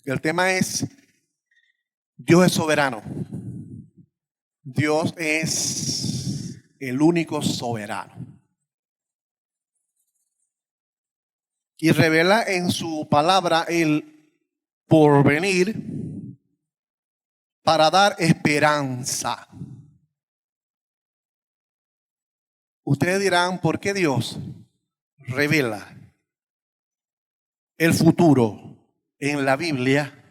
El tema es, Dios es soberano. Dios es el único soberano. Y revela en su palabra el porvenir para dar esperanza. Ustedes dirán, ¿por qué Dios revela el futuro en la Biblia?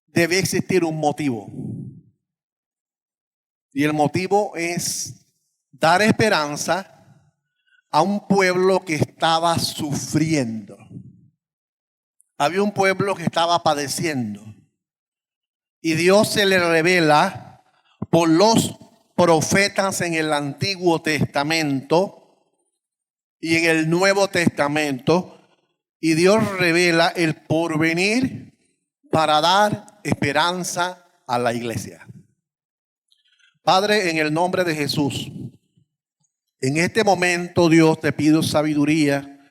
Debe existir un motivo. Y el motivo es dar esperanza a un pueblo que estaba sufriendo. Había un pueblo que estaba padeciendo. Y Dios se le revela por los profetas en el Antiguo Testamento y en el Nuevo Testamento. Y Dios revela el porvenir para dar esperanza a la iglesia. Padre, en el nombre de Jesús, en este momento, Dios, te pido sabiduría,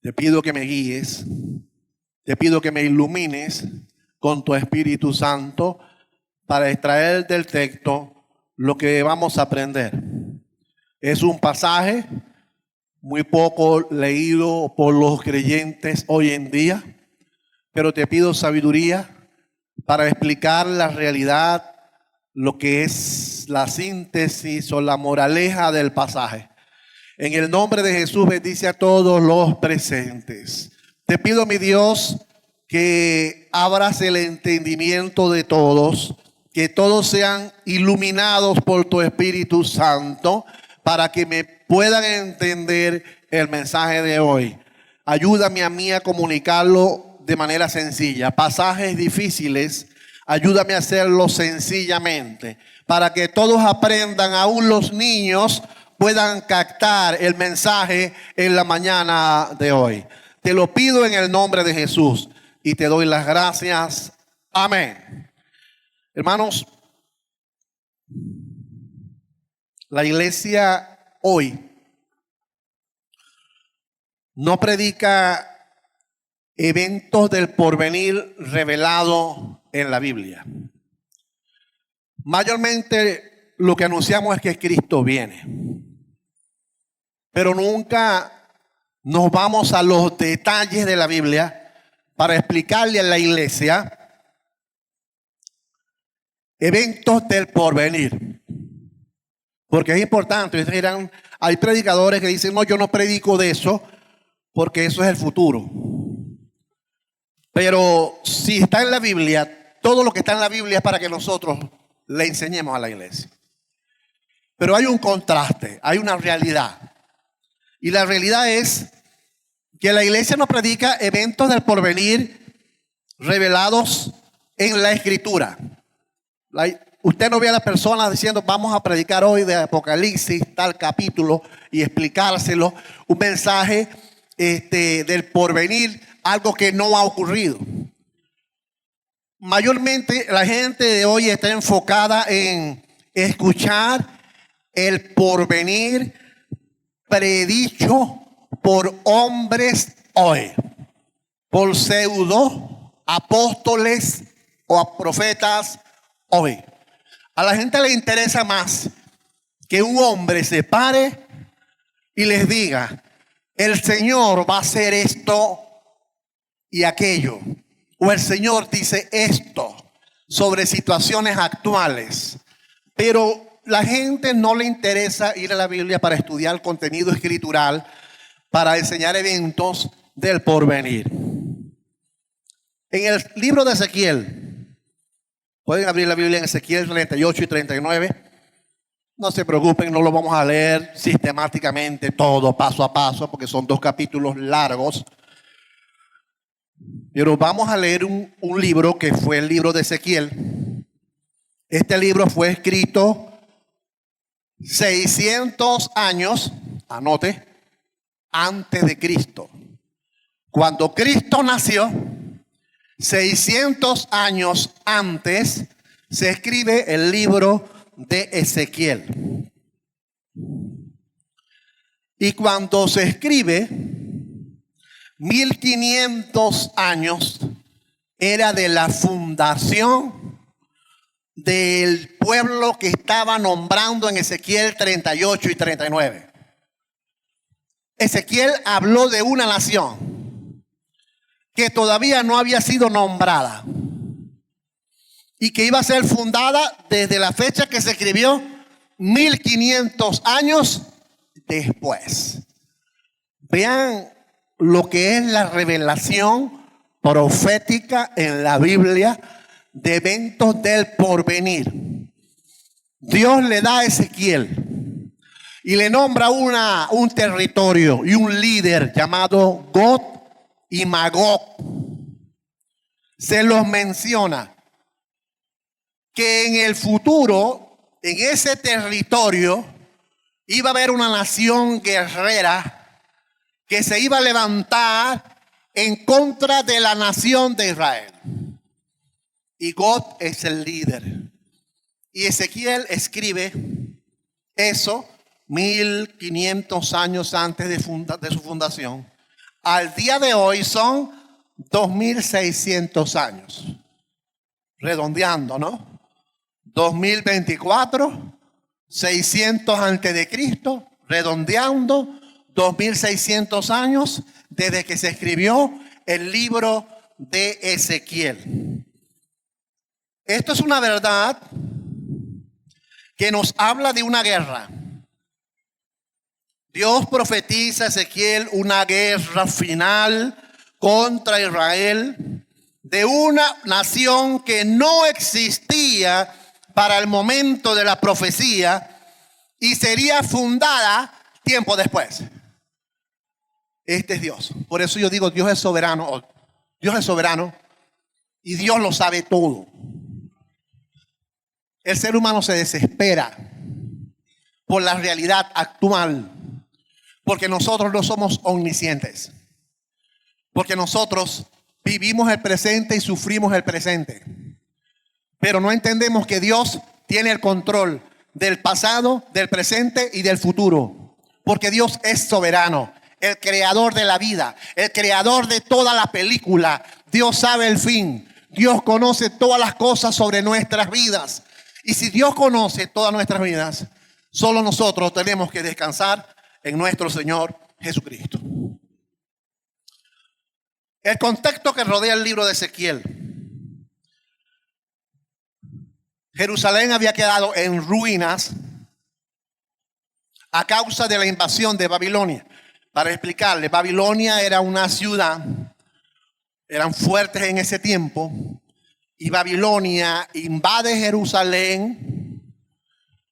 te pido que me guíes, te pido que me ilumines con tu Espíritu Santo para extraer del texto lo que vamos a aprender. Es un pasaje muy poco leído por los creyentes hoy en día, pero te pido sabiduría para explicar la realidad, lo que es la síntesis o la moraleja del pasaje. En el nombre de Jesús, bendice a todos los presentes. Te pido, mi Dios, que abras el entendimiento de todos, que todos sean iluminados por tu Espíritu Santo, para que me puedan entender el mensaje de hoy. Ayúdame a mí a comunicarlo de manera sencilla. Pasajes difíciles, ayúdame a hacerlo sencillamente, para que todos aprendan, aún los niños puedan captar el mensaje en la mañana de hoy. Te lo pido en el nombre de Jesús y te doy las gracias. Amén. Hermanos, la iglesia hoy no predica eventos del porvenir revelado en la Biblia. Mayormente lo que anunciamos es que Cristo viene, pero nunca nos vamos a los detalles de la Biblia para explicarle a la iglesia eventos del porvenir. Porque es importante. Ustedes dirán, hay predicadores que dicen, no, yo no predico de eso porque eso es el futuro. Pero si está en la Biblia, todo lo que está en la Biblia es para que nosotros le enseñemos a la iglesia. Pero hay un contraste, hay una realidad. Y la realidad es que la iglesia no predica eventos del porvenir revelados en la Escritura. Usted no ve a las personas diciendo, vamos a predicar hoy de Apocalipsis, tal capítulo, y explicárselo, un mensaje del porvenir, algo que no ha ocurrido. Mayormente la gente de hoy está enfocada en escuchar el porvenir predicho por hombres hoy, por pseudo apóstoles o profetas hoy. A la gente le interesa más que un hombre se pare y les diga, el Señor va a hacer esto y aquello, o el Señor dice esto sobre situaciones actuales. Pero la gente no le interesa ir a la Biblia para estudiar contenido escritural, para enseñar eventos del porvenir. En el libro de Ezequiel, pueden abrir la Biblia en Ezequiel 38 y 39. No se preocupen, no lo vamos a leer sistemáticamente todo, paso a paso, porque son 2 capítulos largos. Pero vamos a leer un libro que fue el libro de Ezequiel. Este libro fue escrito 600 años, anote, antes de Cristo. Cuando Cristo nació, 600 años antes, se escribe el libro de Ezequiel. Y cuando se escribe, 1500 años era de la fundación del pueblo que estaba nombrando en Ezequiel 38 y 39. Ezequiel habló de una nación que todavía no había sido nombrada y que iba a ser fundada desde la fecha que se escribió 1500 años después. Vean lo que es la revelación profética en la Biblia de eventos del porvenir. Dios le da a Ezequiel y le nombra un territorio y un líder llamado Gog y Magog. Se los menciona que en el futuro, en ese territorio, iba a haber una nación guerrera que se iba a levantar en contra de la nación de Israel. Y Gog es el líder. Y Ezequiel escribe eso 1500 años antes de su fundación. Al día de hoy son 2600 años. Redondeando, ¿no? 2024, 600 antes de Cristo, redondeando 2600 años desde que se escribió el libro de Ezequiel. Esto es una verdad que nos habla de una guerra. Dios profetiza a Ezequiel una guerra final contra Israel, de una nación que no existía para el momento de la profecía y sería fundada tiempo después. Este es Dios. Por eso yo digo, Dios es soberano. Dios es soberano y Dios lo sabe todo. El ser humano se desespera por la realidad actual, porque nosotros no somos omniscientes, porque nosotros vivimos el presente y sufrimos el presente, pero no entendemos que Dios tiene el control del pasado, del presente y del futuro, porque Dios es soberano, el creador de la vida, el creador de toda la película. Dios sabe el fin, Dios conoce todas las cosas sobre nuestras vidas. Y si Dios conoce todas nuestras vidas, solo nosotros tenemos que descansar en nuestro Señor Jesucristo. El contexto que rodea el libro de Ezequiel. Jerusalén había quedado en ruinas a causa de la invasión de Babilonia. Para explicarle, Babilonia era una ciudad, eran fuertes en ese tiempo, y Babilonia invade Jerusalén,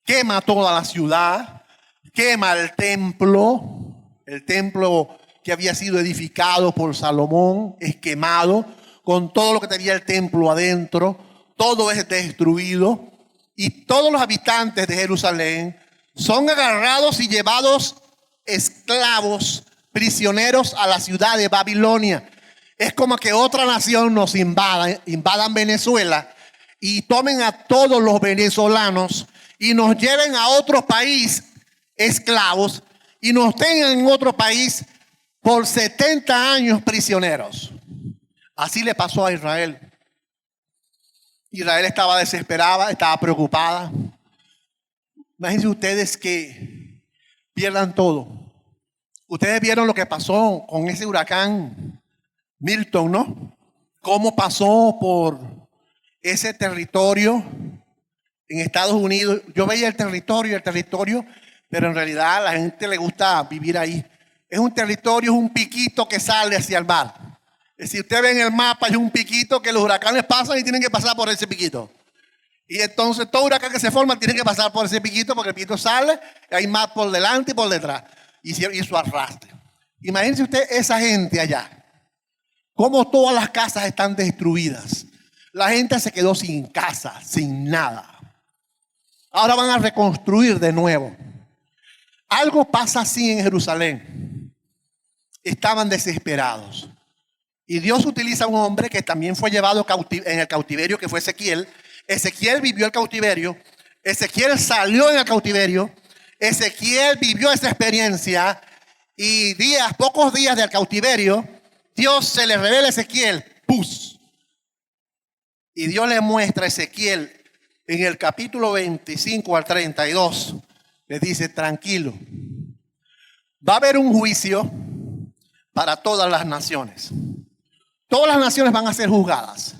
quema toda la ciudad, quema el templo que había sido edificado por Salomón, es quemado, con todo lo que tenía el templo adentro, todo es destruido, y todos los habitantes de Jerusalén son agarrados y llevados esclavos, prisioneros a la ciudad de Babilonia. Es como que otra nación nos invadan Venezuela y tomen a todos los venezolanos y nos lleven a otro país esclavos y nos tengan en otro país por 70 años prisioneros. Así le pasó a Israel. Israel estaba desesperada, estaba preocupada. Imagínense ustedes que pierdan todo. Ustedes vieron lo que pasó con ese huracán Milton, ¿no? Cómo pasó por ese territorio en Estados Unidos. Yo veía el territorio, pero en realidad a la gente le gusta vivir ahí. Es un territorio, es un piquito que sale hacia el mar. Si usted ve en el mapa, es un piquito que los huracanes pasan y tienen que pasar por ese piquito. Y entonces todo huracán que se forma tiene que pasar por ese piquito porque el piquito sale, hay mar por delante y por detrás. Y su arrastre. Imagínense usted esa gente allá. Cómo todas las casas están destruidas. La gente se quedó sin casa, sin nada. Ahora van a reconstruir de nuevo. Algo pasa así en Jerusalén. Estaban desesperados. Y Dios utiliza a un hombre que también fue llevado en el cautiverio, que fue Ezequiel. Ezequiel vivió el cautiverio. Ezequiel salió en el cautiverio. Ezequiel vivió esa experiencia. Y pocos días del cautiverio, Dios se le revela a Ezequiel, ¡pus! Y Dios le muestra a Ezequiel en el capítulo 25 al 32, le dice, tranquilo, va a haber un juicio para todas las naciones. Todas las naciones van a ser juzgadas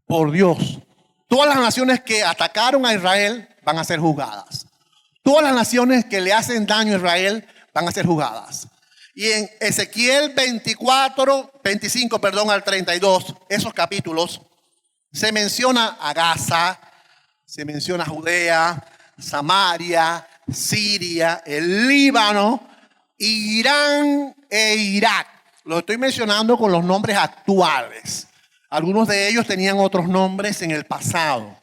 por Dios. Todas las naciones que atacaron a Israel van a ser juzgadas. Todas las naciones que le hacen daño a Israel van a ser juzgadas. Y en Ezequiel 25 al 32, esos capítulos, se menciona a Gaza, se menciona a Judea, Samaria, Siria, el Líbano, Irán e Irak. Lo estoy mencionando con los nombres actuales. Algunos de ellos tenían otros nombres en el pasado.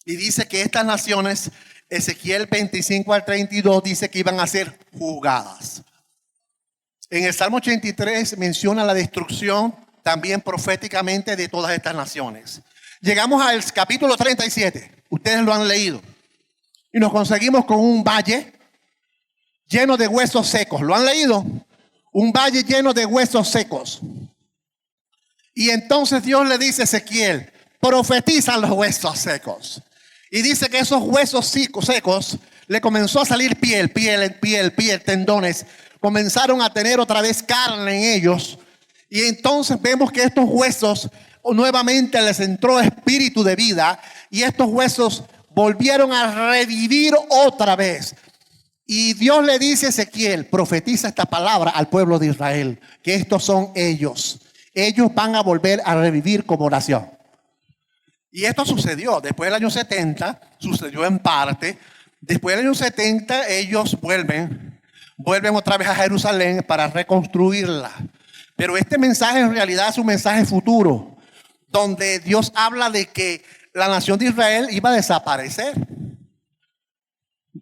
Y dice que estas naciones, Ezequiel 25 al 32, dice que iban a ser juzgadas. En el Salmo 83 menciona la destrucción también proféticamente de todas estas naciones. Llegamos al capítulo 37. Ustedes lo han leído. Y nos conseguimos con un valle lleno de huesos secos. ¿Lo han leído? Un valle lleno de huesos secos. Y entonces Dios le dice a Ezequiel, profetiza los huesos secos. Y dice que esos huesos secos le comenzó a salir piel, tendones. Comenzaron a tener otra vez carne en ellos. Y entonces vemos que estos huesos nuevamente les entró espíritu de vida. Y estos huesos volvieron a revivir otra vez. Y Dios le dice a Ezequiel, profetiza esta palabra al pueblo de Israel, que estos son ellos. Ellos van a volver a revivir como nación. Y esto sucedió después del año 70, sucedió en parte. Después del año 70 ellos vuelven otra vez a Jerusalén para reconstruirla. Pero este mensaje en realidad es un mensaje futuro, donde Dios habla de que la nación de Israel iba a desaparecer.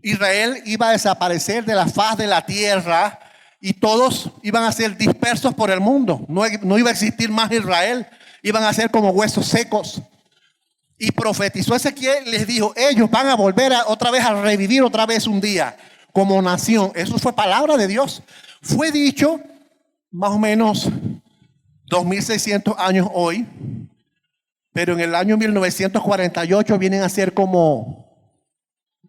Israel iba a desaparecer de la faz de la tierra y todos iban a ser dispersos por el mundo. No iba a existir más Israel, iban a ser como huesos secos. Y profetizó Ezequiel, les dijo, ellos van a volver otra vez a revivir otra vez un día como nación. Eso fue palabra de Dios. Fue dicho más o menos 2600 años hoy, pero en el año 1948 vienen a ser como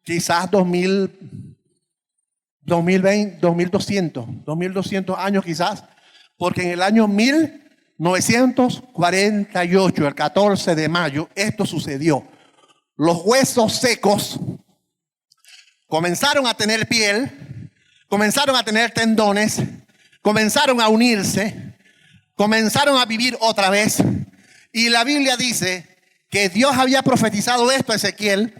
quizás 2200 años quizás, porque en el año 1948, el 14 de mayo, esto sucedió. Los huesos secos comenzaron a tener piel, comenzaron a tener tendones, comenzaron a unirse, comenzaron a vivir otra vez. Y la Biblia dice que Dios había profetizado esto a Ezequiel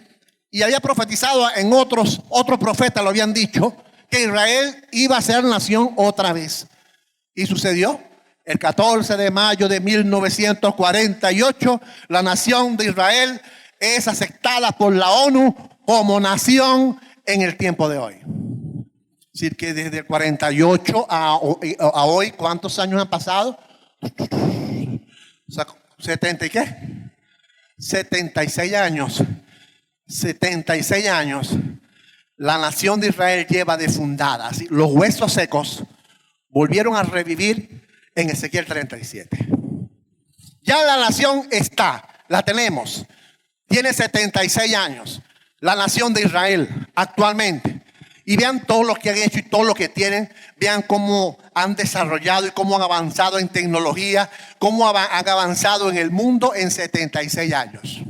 y había profetizado en otros profetas, lo habían dicho, que Israel iba a ser nación otra vez. Y sucedió. El 14 de mayo de 1948, la nación de Israel es aceptada por la ONU como nación en el tiempo de hoy. Es decir, que desde el 48 a hoy, ¿cuántos años han pasado? ¿70 y qué? 76 años. 76 años. La nación de Israel lleva de fundada. Así, los huesos secos volvieron a revivir en Ezequiel 37. Ya la nación está, la tenemos. Tiene 76 años. La nación de Israel actualmente. Y vean todo lo que han hecho y todo lo que tienen. Vean cómo han desarrollado y cómo han avanzado en tecnología. Cómo han avanzado en el mundo en 76 años.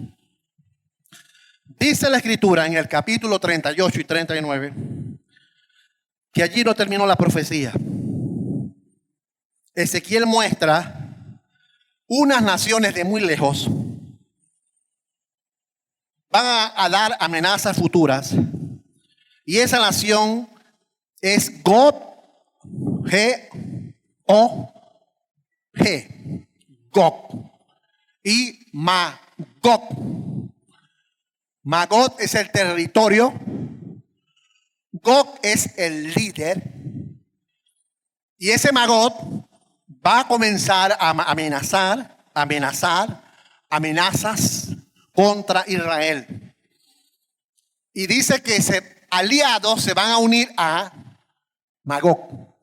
Dice la escritura en el capítulo 38 y 39 que allí no terminó la profecía. Ezequiel muestra unas naciones de muy lejos van a dar amenazas futuras y esa nación es Gog, G-O-G, Gog y Magog. Magog es el territorio, Gog es el líder y ese Magog va a comenzar a amenazas contra Israel. Y dice que aliados se van a unir a Magog.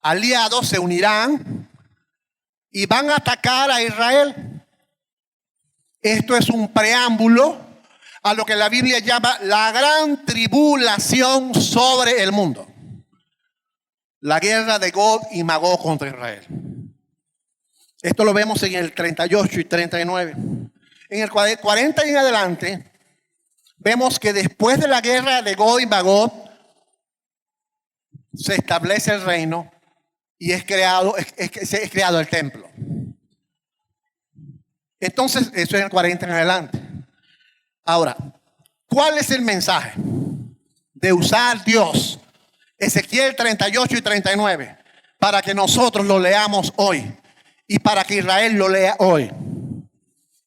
aliados se unirán y van a atacar a Israel. Esto es un preámbulo a lo que la Biblia llama la gran tribulación sobre el mundo. La guerra de Gog y Magog contra Israel. Esto lo vemos en el 38 y 39. En el 40 y en adelante, vemos que después de la guerra de Gog y Magog, se establece el reino y es creado el templo. Entonces, eso es en el 40 en adelante. Ahora, ¿cuál es el mensaje de usar Dios, Ezequiel 38 y 39, para que nosotros lo leamos hoy y para que Israel lo lea hoy?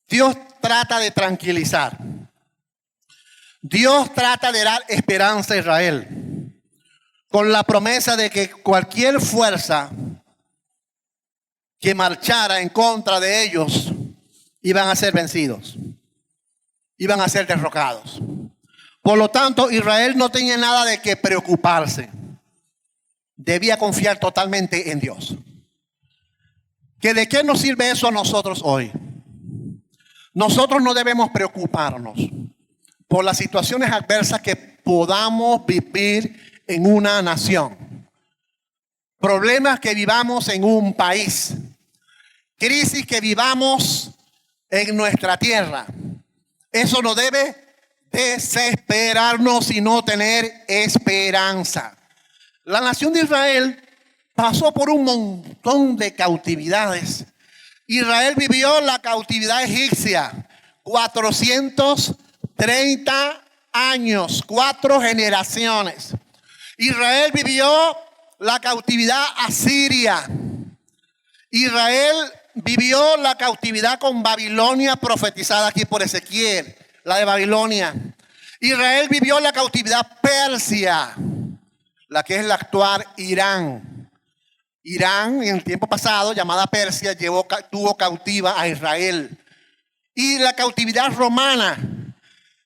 Dios trata de tranquilizar. Dios trata de dar esperanza a Israel con la promesa de que cualquier fuerza que marchara en contra de ellos iban a ser vencidos, iban a ser derrocados. Por lo tanto, Israel no tenía nada de qué preocuparse. Debía confiar totalmente en Dios. ¿Que de qué nos sirve eso a nosotros hoy? Nosotros no debemos preocuparnos por las situaciones adversas que podamos vivir en una nación. Problemas que vivamos en un país. Crisis que vivamos en nuestra tierra. Eso no debe desesperarnos, sino tener esperanza. La nación de Israel pasó por un montón de cautividades. Israel vivió la cautividad egipcia 430 años, 4 generaciones. Israel vivió la cautividad asiria. Israel vivió la cautividad con Babilonia, profetizada aquí por Ezequiel, la de Babilonia. Israel vivió la cautividad persia, la que es la actual Irán. Irán, en el tiempo pasado, llamada Persia, tuvo cautiva a Israel. Y la cautividad romana.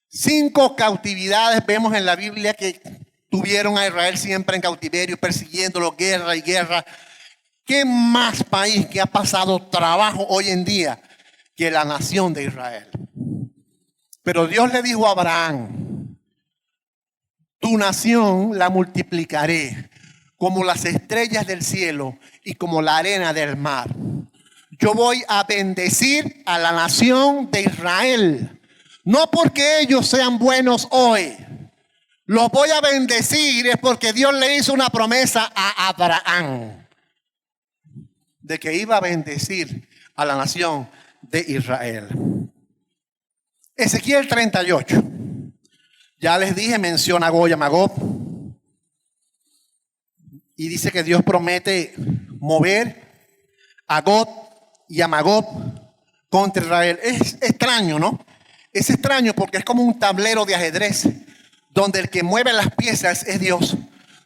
5 cautividades vemos en la Biblia que tuvieron a Israel siempre en cautiverio, persiguiéndolo, guerra y guerra. ¿Qué más país que ha pasado trabajo hoy en día que la nación de Israel? Pero Dios le dijo a Abraham: tu nación la multiplicaré como las estrellas del cielo y como la arena del mar. Yo voy a bendecir a la nación de Israel, no porque ellos sean buenos hoy. Los voy a bendecir es porque Dios le hizo una promesa a Abraham de que iba a bendecir a la nación de Israel. Ezequiel 38. Ya les dije, menciona a Gog y a Magog. Y dice que Dios promete mover a Gog y a Magog contra Israel. Es extraño, ¿no? Es extraño porque es como un tablero de ajedrez donde el que mueve las piezas es Dios.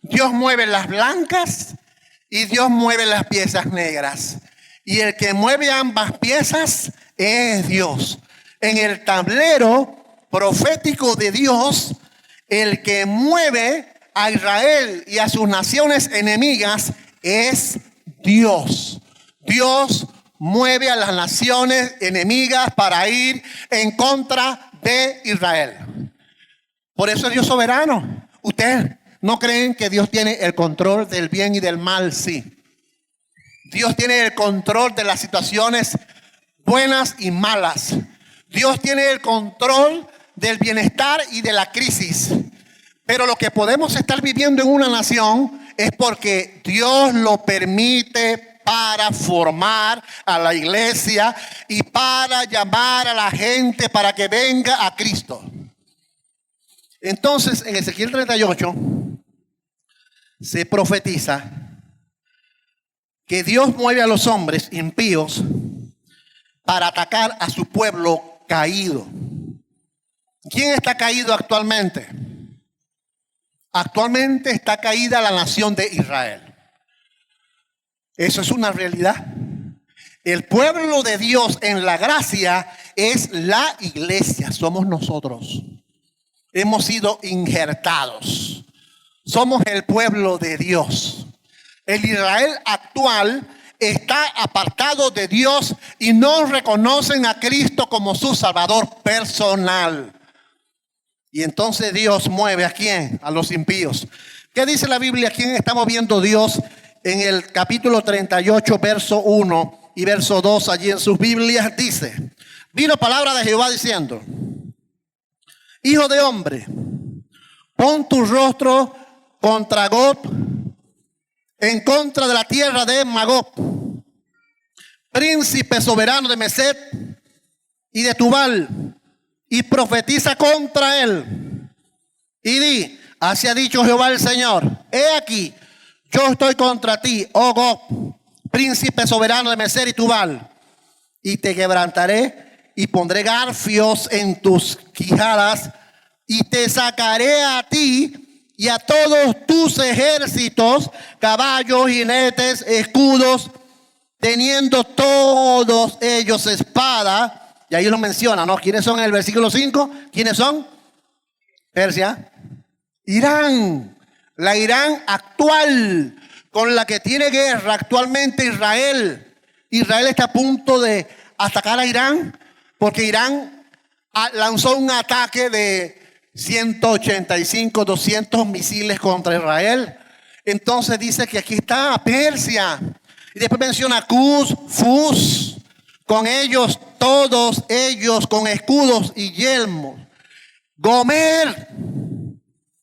Dios mueve las blancas y Dios mueve las piezas negras. Y el que mueve ambas piezas es Dios. En el tablero profético de Dios, el que mueve a Israel y a sus naciones enemigas es Dios. Dios mueve a las naciones enemigas para ir en contra de Israel. Por eso es Dios soberano. ¿Ustedes no creen que Dios tiene el control del bien y del mal? Sí. Dios tiene el control de las situaciones buenas y malas. Dios tiene el control del bienestar y de la crisis. Pero lo que podemos estar viviendo en una nación es porque Dios lo permite para formar a la iglesia y para llamar a la gente para que venga a Cristo. Entonces, en Ezequiel 38 se profetiza que Dios mueve a los hombres impíos para atacar a su pueblo caído. ¿Quién está caído actualmente? Actualmente está caída la nación de Israel. Eso es una realidad. El pueblo de Dios en la gracia es la iglesia, somos nosotros. Hemos sido injertados. Somos el pueblo de Dios. El Israel actual está apartado de Dios y no reconocen a Cristo como su Salvador personal. Y entonces Dios mueve ¿a quién? A los impíos. ¿Qué dice la Biblia? ¿Quién estamos viendo Dios en el capítulo 38, verso 1 y verso 2? Allí en sus Biblias dice: vino palabra de Jehová diciendo: hijo de hombre, pon tu rostro contra Gog, en contra de la tierra de Magog, príncipe soberano de Mesed y de Tubal, y profetiza contra él. Y di: así ha dicho Jehová el Señor: he aquí, yo estoy contra ti, oh Gog, príncipe soberano de Mesed y Tubal, y te quebrantaré y pondré garfios en tus quijadas, y te sacaré a ti y a todos tus ejércitos, caballos, jinetes, escudos, teniendo todos ellos espada. Y ahí lo menciona, ¿no? ¿Quiénes son en el versículo 5? ¿Quiénes son? Persia. Irán. La Irán actual, con la que tiene guerra actualmente Israel. Israel está a punto de atacar a Irán, porque Irán lanzó un ataque de 185, 200 misiles contra Israel. Entonces dice que aquí está Persia. Y después menciona Cus, Fus, con ellos, todos ellos con escudos y yelmos. Gomer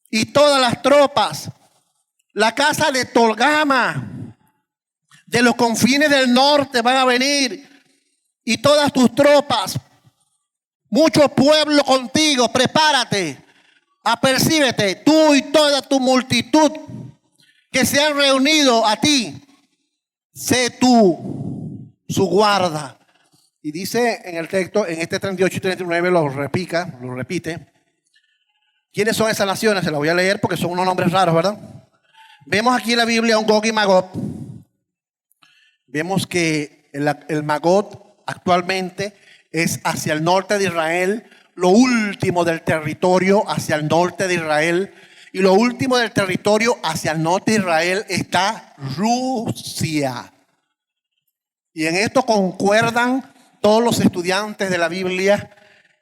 y todas las tropas. La casa de Tolgama, de los confines del norte van a venir. Y todas tus tropas. Mucho pueblo contigo, prepárate, apercíbete, tú y toda tu multitud que se han reunido a ti, sé tú su guarda. Y dice en el texto, en este 38 y 39 lo repite. ¿Quiénes son esas naciones? Se las voy a leer porque son unos nombres raros, ¿verdad? Vemos aquí en la Biblia un Gog y Magog. Vemos que el Magog actualmente es hacia el norte de Israel, lo último del territorio hacia el norte de Israel. Y lo último del territorio hacia el norte de Israel está Rusia. Y en esto concuerdan todos los estudiantes de la Biblia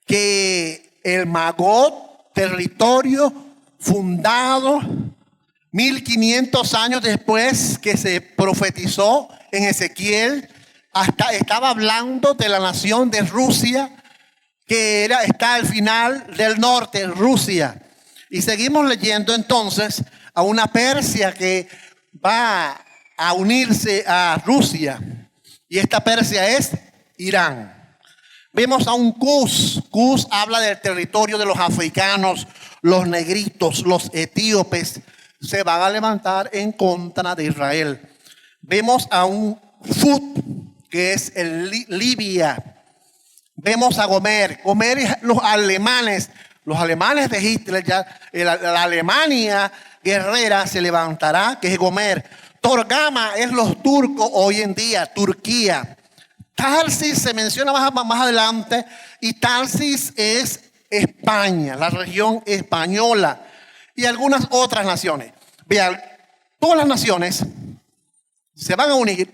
que el Magog, territorio fundado 1500 años después que se profetizó en Ezequiel, estaba hablando de la nación de Rusia, que está al final del norte, Rusia. Y seguimos leyendo entonces a una Persia que va a unirse a Rusia. Y esta Persia es Irán. Vemos a un Cus. Cus habla del territorio de los africanos, los negritos, los etíopes. Se van a levantar en contra de Israel. Vemos a un Fut, que es Libia. Vemos a Gomer. Gomer es los alemanes de Hitler. Ya, la Alemania guerrera se levantará, que es Gomer. Torgama es los turcos hoy en día, Turquía. Tarsis se menciona más adelante, y Tarsis es España, la región española, y algunas otras naciones. Vean, todas las naciones se van a unir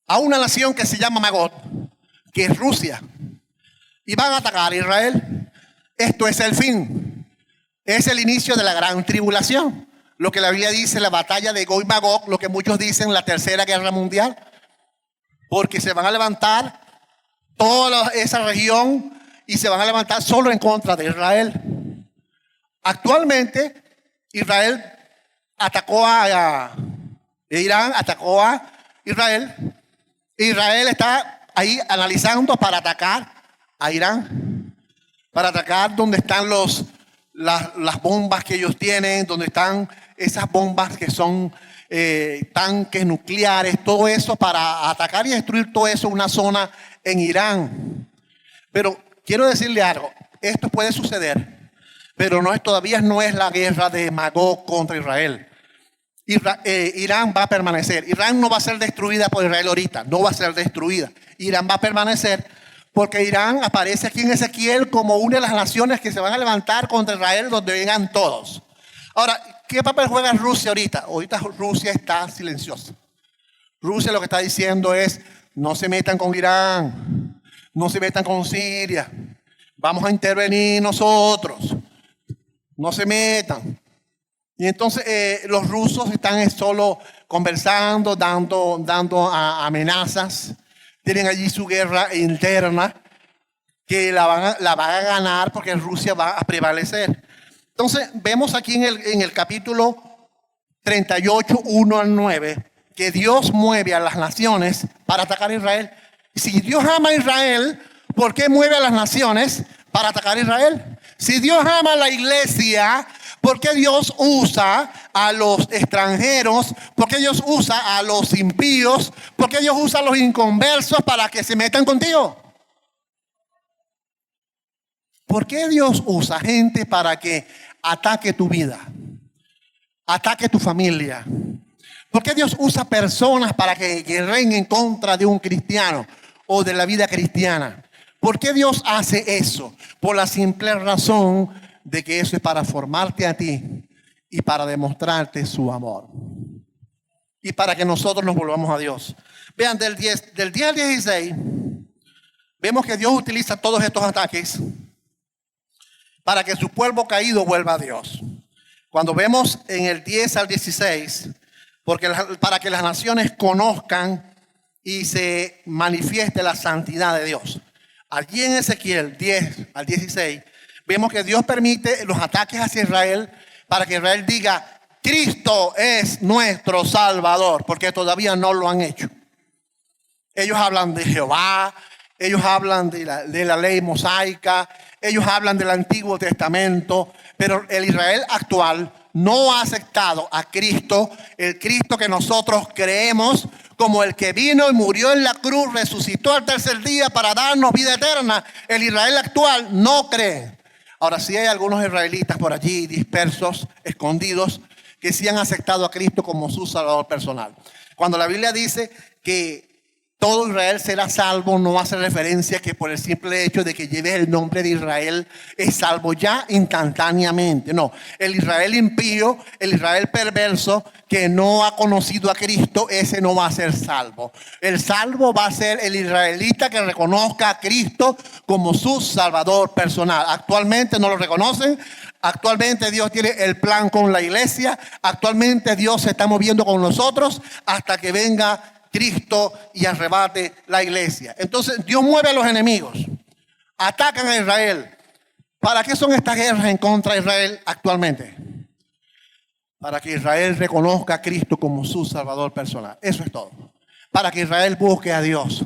a una nación que se llama Magog, que es Rusia, y van a atacar a Israel. Esto es el fin, es el inicio de la gran tribulación, lo que la Biblia dice, la batalla de Gog y Magog, lo que muchos dicen la tercera guerra mundial, porque se van a levantar toda esa región y se van a levantar solo en contra de Israel. Actualmente Israel atacó Irán atacó a Israel. Israel está ahí analizando para atacar a Irán, para atacar donde están las bombas que ellos tienen, donde están esas bombas que son tanques nucleares, todo eso, para atacar y destruir todo eso, una zona en Irán. Pero quiero decirle algo, esto puede suceder, pero todavía no es la guerra de Magog contra Israel. Irán va a permanecer. Irán no va a ser destruida por Israel ahorita, no va a ser destruida. Irán va a permanecer porque Irán aparece aquí en Ezequiel como una de las naciones que se van a levantar contra Israel donde vengan todos. Ahora, ¿qué papel juega Rusia ahorita? Ahorita Rusia está silenciosa. Rusia lo que está diciendo es, no se metan con Irán, no se metan con Siria, vamos a intervenir nosotros, no se metan. Y entonces los rusos están solo conversando, dando amenazas, tienen allí su guerra interna, que la van a ganar porque Rusia va a prevalecer. Entonces vemos aquí en el capítulo 38, 1 al 9, que Dios mueve a las naciones para atacar a Israel. Si Dios ama a Israel, ¿por qué mueve a las naciones para atacar a Israel? Si Dios ama a la iglesia, ¿por qué Dios usa a los extranjeros? ¿Por qué Dios usa a los impíos? ¿Por qué Dios usa a los inconversos para que se metan contigo? ¿Por qué Dios usa gente para que ataque tu vida, ataque tu familia? ¿Por qué Dios usa personas para que guerren en contra de un cristiano o de la vida cristiana? ¿Por qué Dios hace eso? Por la simple razón de que eso es para formarte a ti y para demostrarte su amor. Y para que nosotros nos volvamos a Dios. Vean, del 10 al 16, vemos que Dios utiliza todos estos ataques para que su pueblo caído vuelva a Dios. Cuando vemos en el 10 al 16, para que las naciones conozcan y se manifieste la santidad de Dios. Allí en Ezequiel 10 al 16, vemos que Dios permite los ataques hacia Israel para que Israel diga, Cristo es nuestro Salvador, porque todavía no lo han hecho. Ellos hablan de Jehová, ellos hablan de la ley mosaica, ellos hablan del Antiguo Testamento, pero el Israel actual no ha aceptado a Cristo, el Cristo que nosotros creemos como el que vino y murió en la cruz, resucitó al tercer día para darnos vida eterna. El Israel actual no cree. Ahora sí hay algunos israelitas por allí dispersos, escondidos, que sí han aceptado a Cristo como su Salvador personal. Cuando la Biblia dice que todo Israel será salvo, no hace referencia que por el simple hecho de que lleve el nombre de Israel es salvo ya instantáneamente. No, el Israel impío, el Israel perverso que no ha conocido a Cristo, ese no va a ser salvo. El salvo va a ser el israelita que reconozca a Cristo como su Salvador personal. Actualmente no lo reconocen. Actualmente Dios tiene el plan con la iglesia. Actualmente Dios se está moviendo con nosotros hasta que venga Cristo y arrebate la iglesia. Entonces Dios mueve a los enemigos, atacan a Israel. ¿Para qué son estas guerras en contra de Israel actualmente? Para que Israel reconozca a Cristo como su Salvador personal. Eso es todo. Para que Israel busque a Dios.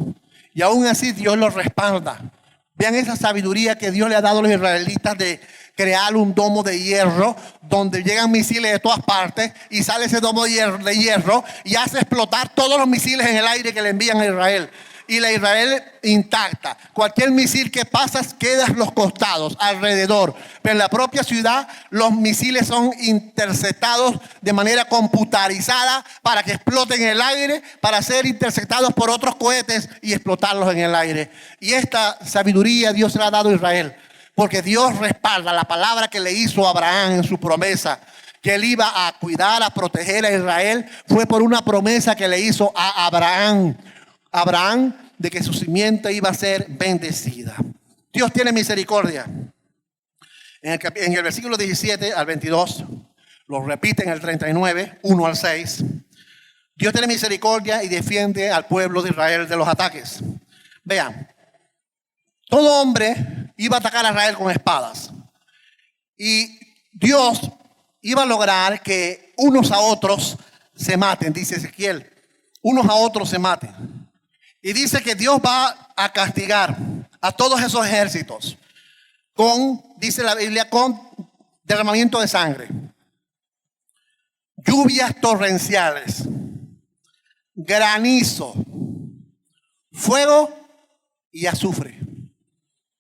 Y aún así Dios los respalda. Vean esa sabiduría que Dios le ha dado a los israelitas de crear un domo de hierro donde llegan misiles de todas partes y sale ese domo de hierro y hace explotar todos los misiles en el aire que le envían a Israel. Y la Israel intacta. Cualquier misil que pasa queda a los costados, alrededor. Pero en la propia ciudad los misiles son interceptados de manera computarizada para que exploten en el aire, para ser interceptados por otros cohetes y explotarlos en el aire. Y esta sabiduría Dios se la ha dado a Israel. Porque Dios respalda la palabra que le hizo a Abraham en su promesa. Que él iba a cuidar, a proteger a Israel. Fue por una promesa que le hizo a Abraham. De que su simiente iba a ser bendecida. Dios tiene misericordia. En el versículo 17 al 22, lo repite en el 39, 1 al 6. Dios tiene misericordia y defiende al pueblo de Israel de los ataques. Vean, todo hombre iba a atacar a Israel con espadas. Y Dios iba a lograr que unos a otros se maten, dice Ezequiel. Unos a otros se maten. Y dice que Dios va a castigar a todos esos ejércitos con, dice la Biblia, con derramamiento de sangre, lluvias torrenciales, granizo, fuego y azufre.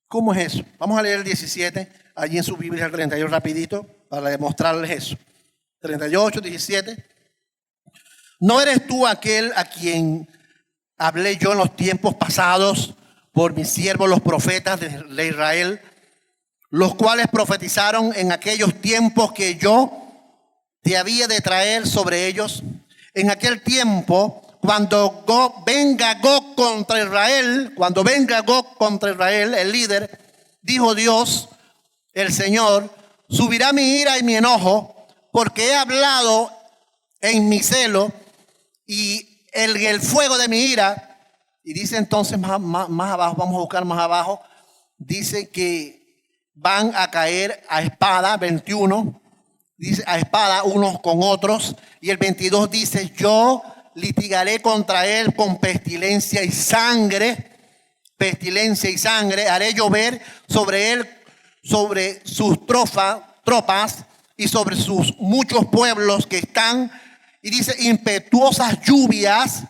¿Cómo es eso? Vamos a leer el 17, allí en su Biblia, el 38 rapidito, para demostrarles eso. 38, 17. ¿No eres tú aquel a quien hablé yo en los tiempos pasados por mis siervos los profetas de Israel, los cuales profetizaron en aquellos tiempos que yo te había de traer sobre ellos. En aquel tiempo, cuando venga Gog contra Israel, el líder, dijo Dios, el Señor, subirá mi ira y mi enojo, porque he hablado en mi celo y el fuego de mi ira. Y dice entonces más abajo, vamos a buscar más abajo, dice que van a caer a espada, 21, dice a espada unos con otros, y el 22 dice, yo litigaré contra él con pestilencia y sangre, haré llover sobre él, sobre sus tropas y sobre sus muchos pueblos que están, y dice, impetuosas lluvias,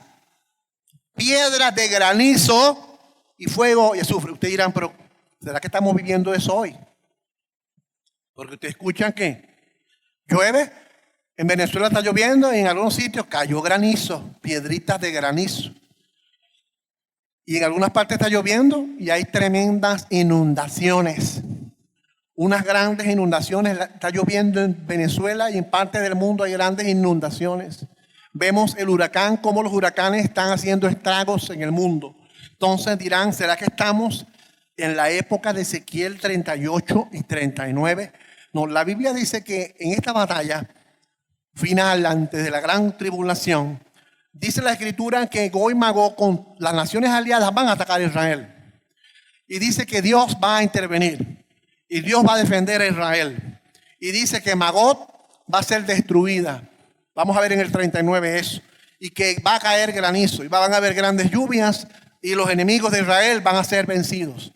piedras de granizo y fuego y azufre. Ustedes dirán, pero ¿será que estamos viviendo eso hoy? Porque ustedes escuchan que llueve, en Venezuela está lloviendo y en algunos sitios cayó granizo, piedritas de granizo. Y en algunas partes está lloviendo y hay tremendas inundaciones. Unas grandes inundaciones, está lloviendo en Venezuela y en parte del mundo hay grandes inundaciones. Vemos el huracán, cómo los huracanes están haciendo estragos en el mundo. Entonces dirán, ¿será que estamos en la época de Ezequiel 38 y 39? No, la Biblia dice que en esta batalla final, antes de la gran tribulación, dice la Escritura que Gog y Magog con las naciones aliadas van a atacar a Israel. Y dice que Dios va a intervenir. Y Dios va a defender a Israel. Y dice que Magog va a ser destruida. Vamos a ver en el 39 eso. Y que va a caer granizo. Y van a haber grandes lluvias. Y los enemigos de Israel van a ser vencidos.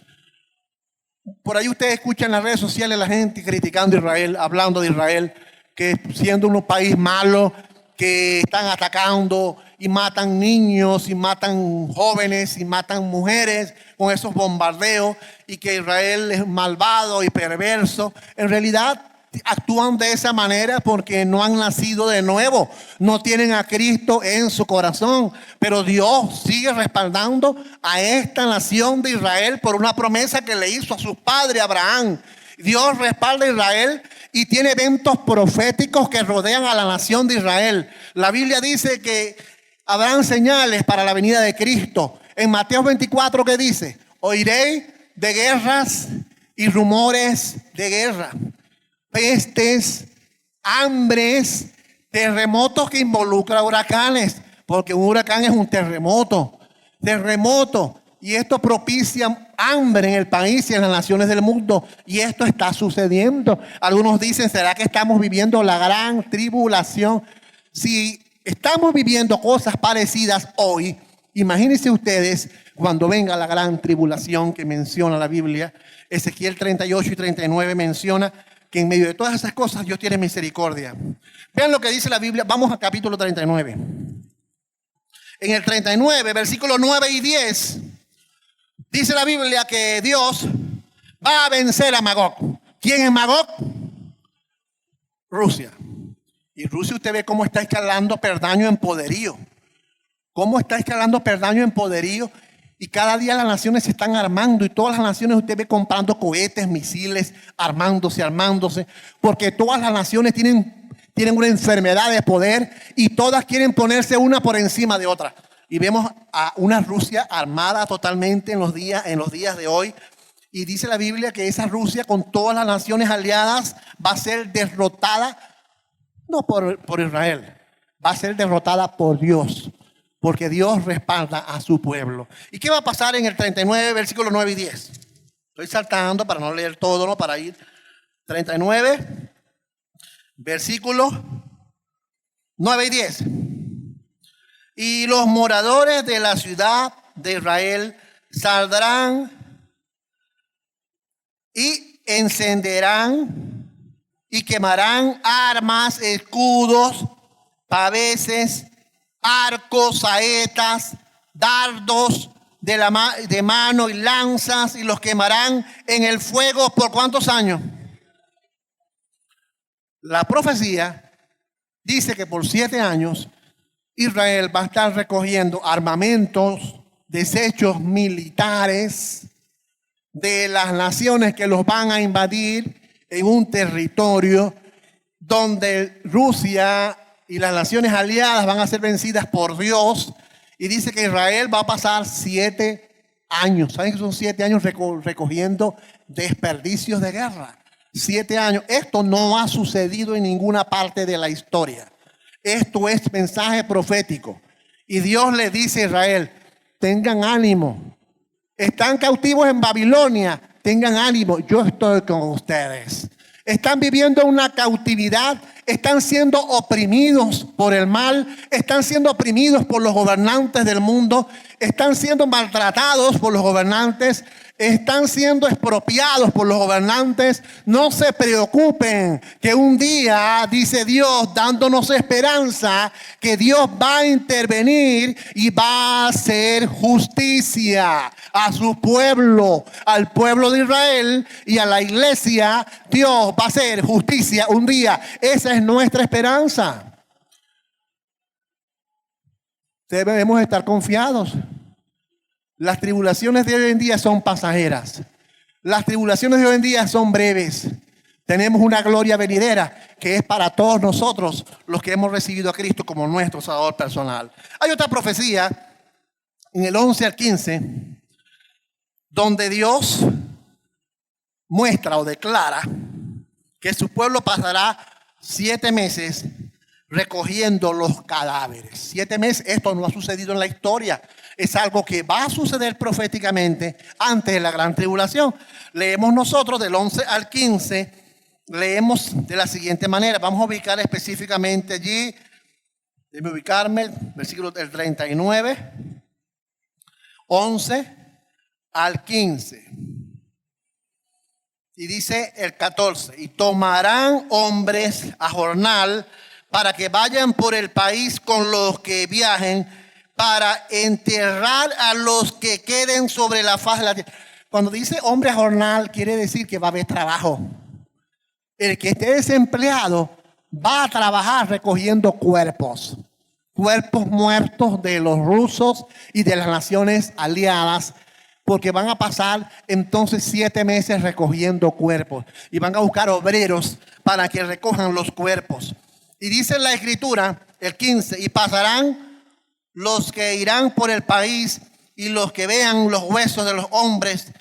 Por ahí ustedes escuchan en las redes sociales la gente criticando a Israel, hablando de Israel, que siendo un país malo, que están atacando y matan niños y matan jóvenes y matan mujeres con esos bombardeos, y que Israel es malvado y perverso. En realidad actúan de esa manera porque no han nacido de nuevo, no tienen a Cristo en su corazón. Pero Dios sigue respaldando a esta nación de Israel por una promesa que le hizo a su padre Abraham. Dios respalda a Israel y tiene eventos proféticos que rodean a la nación de Israel. La Biblia dice que habrán señales para la venida de Cristo. En Mateo 24, ¿qué dice? Oiréis de guerras y rumores de guerra, pestes, hambres, terremotos que involucran huracanes, porque un huracán es un terremoto. Y esto propicia hambre en el país y en las naciones del mundo. Y esto está sucediendo. Algunos dicen, ¿será que estamos viviendo la gran tribulación? Si estamos viviendo cosas parecidas hoy, imagínense ustedes cuando venga la gran tribulación que menciona la Biblia. Ezequiel 38 y 39 menciona que en medio de todas esas cosas Dios tiene misericordia. Vean lo que dice la Biblia. Vamos al capítulo 39. En el 39, versículos 9 y 10, dice la Biblia que Dios va a vencer a Magog. ¿Quién es Magog? Rusia. Y Rusia, usted ve cómo está escalando peldaño en poderío. Cómo está escalando peldaño en poderío. Y cada día las naciones se están armando. Y todas las naciones usted ve comprando cohetes, misiles, armándose. Porque todas las naciones tienen una enfermedad de poder. Y todas quieren ponerse una por encima de otra. Y vemos a una Rusia armada totalmente en los días de hoy. Y dice la Biblia que esa Rusia con todas las naciones aliadas va a ser derrotada. No por Israel, va a ser derrotada por Dios, porque Dios respalda a su pueblo. ¿Y qué va a pasar en el 39, versículos 9 y 10? Estoy saltando para no leer todo, ¿no? Para ir 39, versículos 9 y 10. Y los moradores de la ciudad de Israel saldrán y encenderán y quemarán armas, escudos, paveses, arcos, saetas, dardos de mano y lanzas, y los quemarán en el fuego. ¿Por cuántos años? La profecía dice que por 7 años Israel va a estar recogiendo armamentos, desechos militares de las naciones que los van a invadir en un territorio donde Rusia y las naciones aliadas van a ser vencidas por Dios. Y dice que Israel va a pasar 7 años. ¿Saben que son 7 años recogiendo desperdicios de guerra? 7 años. Esto no ha sucedido en ninguna parte de la historia. Esto es mensaje profético. Y Dios le dice a Israel, tengan ánimo. Están cautivos en Babilonia, tengan ánimo, yo estoy con ustedes. Están viviendo una cautividad, están siendo oprimidos por el mal, están siendo oprimidos por los gobernantes del mundo, están siendo maltratados por los gobernantes, están siendo expropiados por los gobernantes. No se preocupen, que un día, dice Dios, dándonos esperanza, que Dios va a intervenir y va a hacer justicia a su pueblo, al pueblo de Israel y a la iglesia. Dios va a hacer justicia un día. Esa es nuestra esperanza. Debemos estar confiados. Las tribulaciones de hoy en día son pasajeras. Las tribulaciones de hoy en día son breves. Tenemos una gloria venidera que es para todos nosotros los que hemos recibido a Cristo como nuestro Salvador personal. Hay otra profecía en el 11 al 15 donde Dios muestra o declara que su pueblo pasará 7 meses recogiendo los cadáveres. 7 meses, esto no ha sucedido en la historia. Es algo que va a suceder proféticamente antes de la gran tribulación. Leemos nosotros del 11 al 15, leemos de la siguiente manera. Vamos a ubicar específicamente allí, déjeme ubicarme, versículo del 39, 11 al 15. Y dice el 14, y tomarán hombres a jornal para que vayan por el país con los que viajen, para enterrar a los que queden sobre la faz de la tierra. Cuando dice hombre a jornal, quiere decir que va a haber trabajo. El que esté desempleado va a trabajar recogiendo cuerpos muertos de los rusos y de las naciones aliadas, porque van a pasar entonces 7 meses recogiendo cuerpos y van a buscar obreros para que recojan los cuerpos. Y dice la escritura, el 15, y pasarán los que irán por el país, y los que vean los huesos de los hombres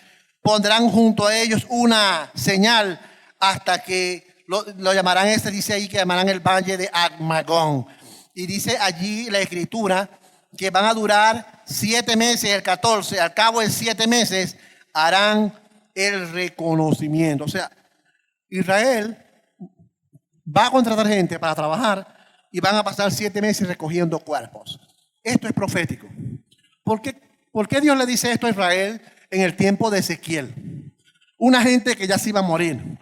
pondrán junto a ellos una señal, hasta que lo llamarán, dice ahí que llamarán el valle de Armagón. Y dice allí la escritura que van a durar 7 meses, el 14, al cabo de 7 meses harán el reconocimiento. O sea, Israel va a contratar gente para trabajar y van a pasar 7 meses recogiendo cuerpos. Esto es profético. ¿Por qué Dios le dice esto a Israel en el tiempo de Ezequiel? Una gente que ya se iba a morir.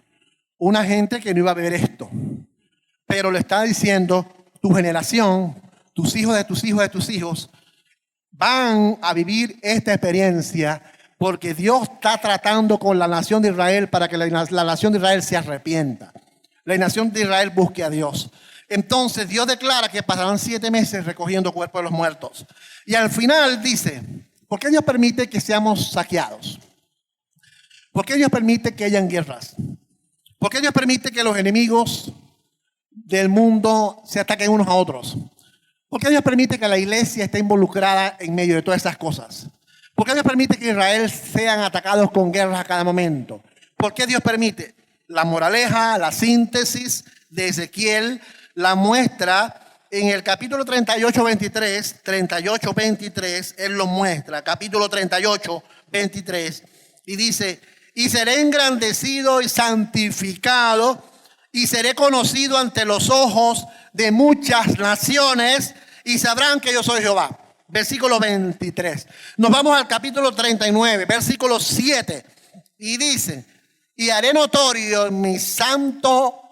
Una gente que no iba a ver esto. Pero le está diciendo, tu generación, tus hijos de tus hijos de tus hijos, van a vivir esta experiencia porque Dios está tratando con la nación de Israel para que la nación de Israel se arrepienta. La nación de Israel busque a Dios. Entonces Dios declara que pasarán 7 meses recogiendo cuerpos de los muertos. Y al final dice, ¿por qué Dios permite que seamos saqueados? ¿Por qué Dios permite que hayan guerras? ¿Por qué Dios permite que los enemigos del mundo se ataquen unos a otros? ¿Por qué Dios permite que la iglesia esté involucrada en medio de todas esas cosas? ¿Por qué Dios permite que Israel sean atacados con guerras a cada momento? ¿Por qué Dios permite? La moraleja, la síntesis de Ezequiel la muestra en el capítulo 38, 23, él lo muestra, capítulo 38, 23, y dice, y seré engrandecido y santificado, y seré conocido ante los ojos de muchas naciones, y sabrán que yo soy Jehová. Versículo 23. Nos vamos al capítulo 39, versículo 7, y dice, y haré notorio mi santo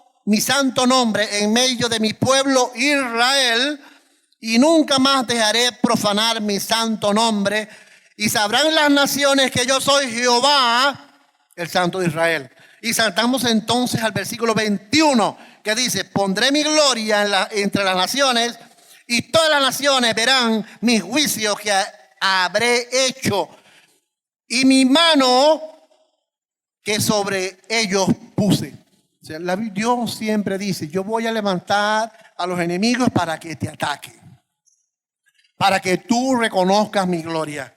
nombre en medio de mi pueblo Israel, y nunca más dejaré profanar mi santo nombre, y sabrán las naciones que yo soy Jehová, el Santo de Israel. Y saltamos entonces al versículo 21, que dice, pondré mi gloria entre las naciones, y todas las naciones verán mis juicios que habré hecho, y mi mano que sobre ellos puse. O sea, Dios siempre dice, yo voy a levantar a los enemigos para que te ataquen, para que tú reconozcas mi gloria.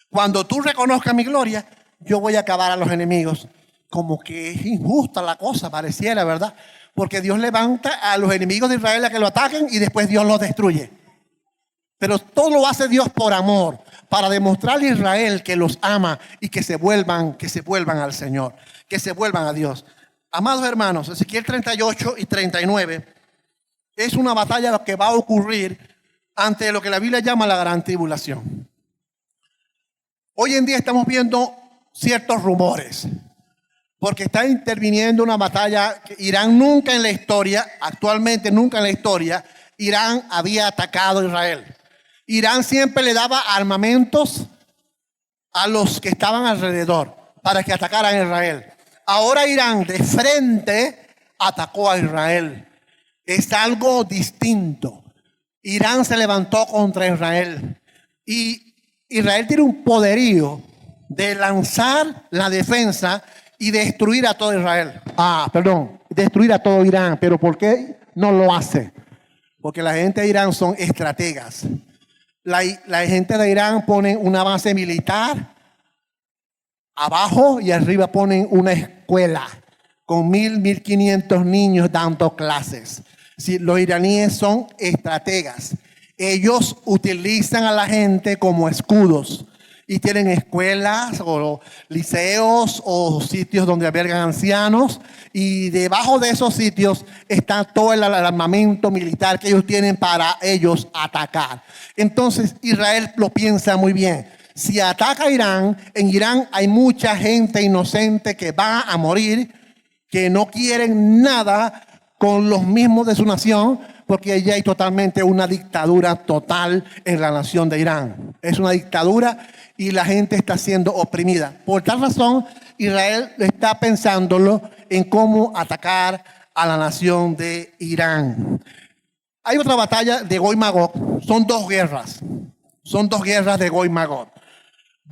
Cuando tú reconozcas mi gloria, yo voy a acabar a los enemigos. Como que es injusta la cosa, pareciera, ¿verdad? Porque Dios levanta a los enemigos de Israel a que lo ataquen y después Dios los destruye. Pero todo lo hace Dios por amor, para demostrarle a Israel que los ama y que se vuelvan al Señor, que se vuelvan a Dios. Amados hermanos, Ezequiel 38 y 39 es una batalla que va a ocurrir ante lo que la Biblia llama la gran tribulación. Hoy en día estamos viendo ciertos rumores, porque está interviniendo una batalla que Irán nunca en la historia, actualmente nunca en la historia, Irán había atacado a Israel. Irán siempre le daba armamentos a los que estaban alrededor para que atacaran a Israel. Ahora Irán de frente atacó a Israel. Es algo distinto. Irán se levantó contra Israel. Y Israel tiene un poderío de lanzar la defensa y destruir a todo Israel. Destruir a todo Irán. ¿Pero por qué no lo hace? Porque la gente de Irán son estrategas. La gente de Irán pone una base militar abajo y arriba ponen una escuela con 1,500 niños dando clases. Si los iraníes son estrategas, ellos utilizan a la gente como escudos y tienen escuelas o liceos o sitios donde albergan ancianos, y debajo de esos sitios está todo el armamento militar que ellos tienen para ellos atacar. Entonces Israel lo piensa muy bien. Si ataca a Irán, en Irán hay mucha gente inocente que va a morir, que no quieren nada con los mismos de su nación, porque allí hay totalmente una dictadura total en la nación de Irán. Es una dictadura y la gente está siendo oprimida. Por tal razón, Israel está pensándolo en cómo atacar a la nación de Irán. Hay otra batalla de Gog y Magog. Son dos guerras. Son dos guerras de Gog y Magog.